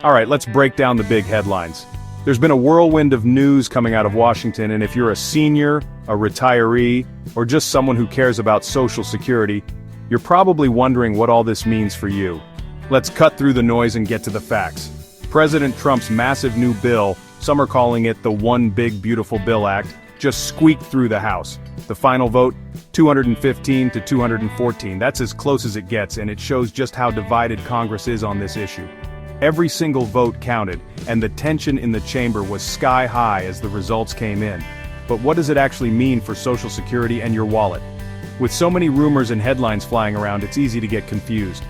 Alright, let's break down the big headlines. There's been a whirlwind of news coming out of Washington, and if you're a senior, a retiree, or just someone who cares about Social Security, you're probably wondering what all this means for you. Let's cut through the noise and get to the facts. President Trump's massive new bill, some are calling it the One Big Beautiful Bill Act, just squeaked through the House. The final vote, 215 to 214. That's as close as it gets, and it shows just how divided Congress is on this issue. Every single vote counted, and the tension in the chamber was sky high as the results came in. But what does it actually mean for Social Security and your wallet? With so many rumors and headlines flying around, it's easy to get confused.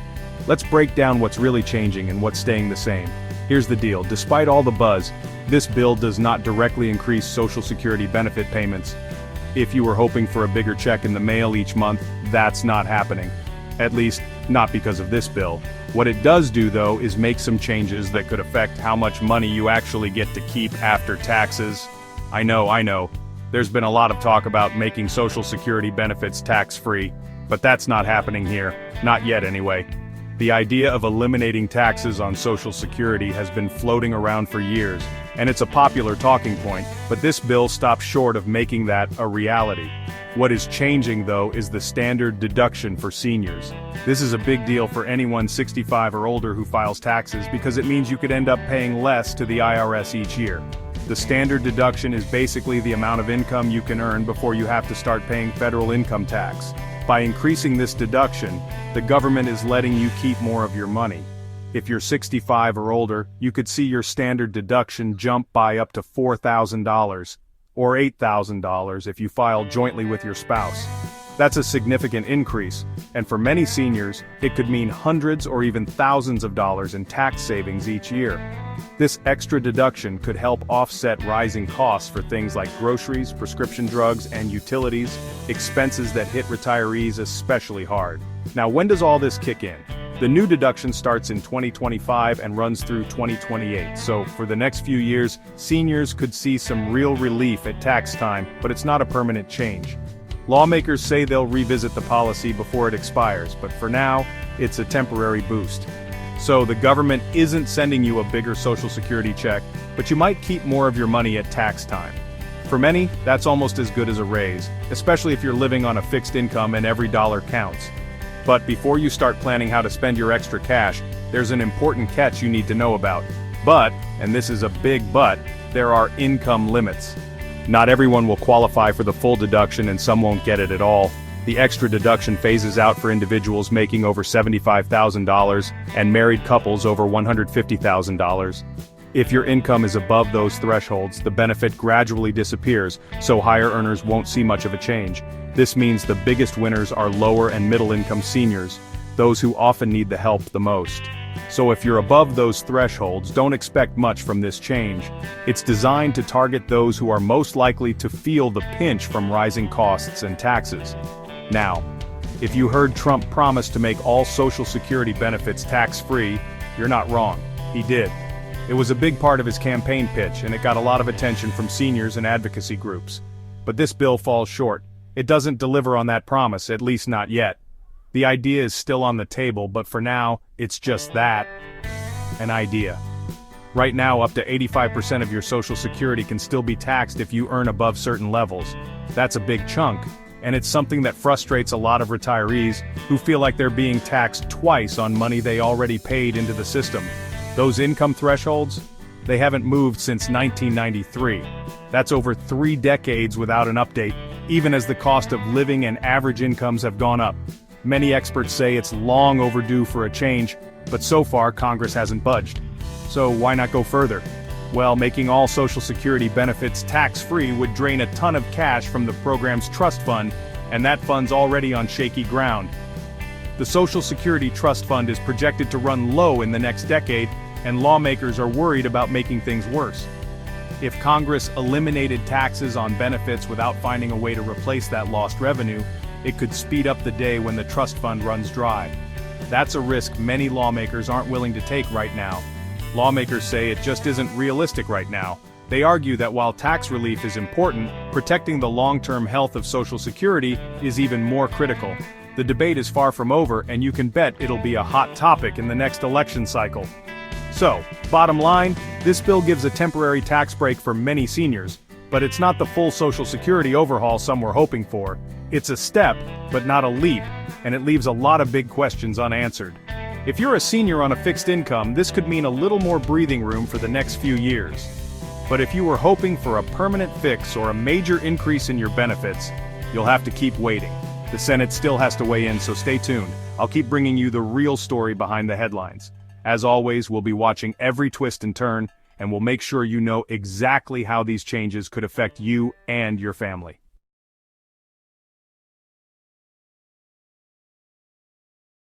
Let's break down what's really changing and what's staying the same. Here's the deal, despite all the buzz, this bill does not directly increase Social Security benefit payments. If you were hoping for a bigger check in the mail each month, that's not happening. At least, not because of this bill. What it does do, though, is make some changes that could affect how much money you actually get to keep after taxes. I know. There's been a lot of talk about making Social Security benefits tax-free, but that's not happening here. Not yet, anyway. The idea of eliminating taxes on Social Security has been floating around for years, and it's a popular talking point, but this bill stops short of making that a reality. What is changing, though, is the standard deduction for seniors. This is a big deal for anyone 65 or older who files taxes because it means you could end up paying less to the IRS each year. The standard deduction is basically the amount of income you can earn before you have to start paying federal income tax. By increasing this deduction, the government is letting you keep more of your money. If you're 65 or older, you could see your standard deduction jump by up to $4,000. Or $8,000 if you file jointly with your spouse. That's a significant increase, and for many seniors, it could mean hundreds or even thousands of dollars in tax savings each year. This extra deduction could help offset rising costs for things like groceries, prescription drugs, and utilities, expenses that hit retirees especially hard. Now, when does all this kick in? The new deduction starts in 2025 and runs through 2028, so for the next few years, seniors could see some real relief at tax time, but it's not a permanent change. Lawmakers say they'll revisit the policy before it expires, but for now, it's a temporary boost. So the government isn't sending you a bigger Social Security check, but you might keep more of your money at tax time. For many, that's almost as good as a raise, especially if you're living on a fixed income and every dollar counts. But before you start planning how to spend your extra cash, there's an important catch you need to know about. But, and this is a big but, there are income limits. Not everyone will qualify for the full deduction and some won't get it at all. The extra deduction phases out for individuals making over $75,000 and married couples over $150,000. If your income is above those thresholds, the benefit gradually disappears, so higher earners won't see much of a change. This means the biggest winners are lower and middle-income seniors, those who often need the help the most. So if you're above those thresholds, don't expect much from this change. It's designed to target those who are most likely to feel the pinch from rising costs and taxes. Now, if you heard Trump promise to make all Social Security benefits tax-free, you're not wrong. He did. It was a big part of his campaign pitch, and it got a lot of attention from seniors and advocacy groups. But this bill falls short. It doesn't deliver on that promise, at least not yet. The idea is still on the table, but for now, it's just that, an idea. Right now, up to 85% of your Social Security can still be taxed if you earn above certain levels. That's a big chunk, and it's something that frustrates a lot of retirees who feel like they're being taxed twice on money they already paid into the system. Those income thresholds? They haven't moved since 1993. That's over 3 decades without an update, even as the cost of living and average incomes have gone up. Many experts say it's long overdue for a change, but so far Congress hasn't budged. So why not go further? Well, making all Social Security benefits tax-free would drain a ton of cash from the program's trust fund, and that fund's already on shaky ground. The Social Security Trust Fund is projected to run low in the next decade, and lawmakers are worried about making things worse. If Congress eliminated taxes on benefits without finding a way to replace that lost revenue, it could speed up the day when the trust fund runs dry. That's a risk many lawmakers aren't willing to take right now. Lawmakers say it just isn't realistic right now. They argue that while tax relief is important, protecting the long-term health of Social Security is even more critical. The debate is far from over, and you can bet it'll be a hot topic in the next election cycle. So, bottom line, this bill gives a temporary tax break for many seniors, but it's not the full Social Security overhaul some were hoping for. It's a step, but not a leap, and it leaves a lot of big questions unanswered. If you're a senior on a fixed income, this could mean a little more breathing room for the next few years. But if you were hoping for a permanent fix or a major increase in your benefits, you'll have to keep waiting. The Senate still has to weigh in, so stay tuned. I'll keep bringing you the real story behind the headlines. As always, we'll be watching every twist and turn, and we'll make sure you know exactly how these changes could affect you and your family.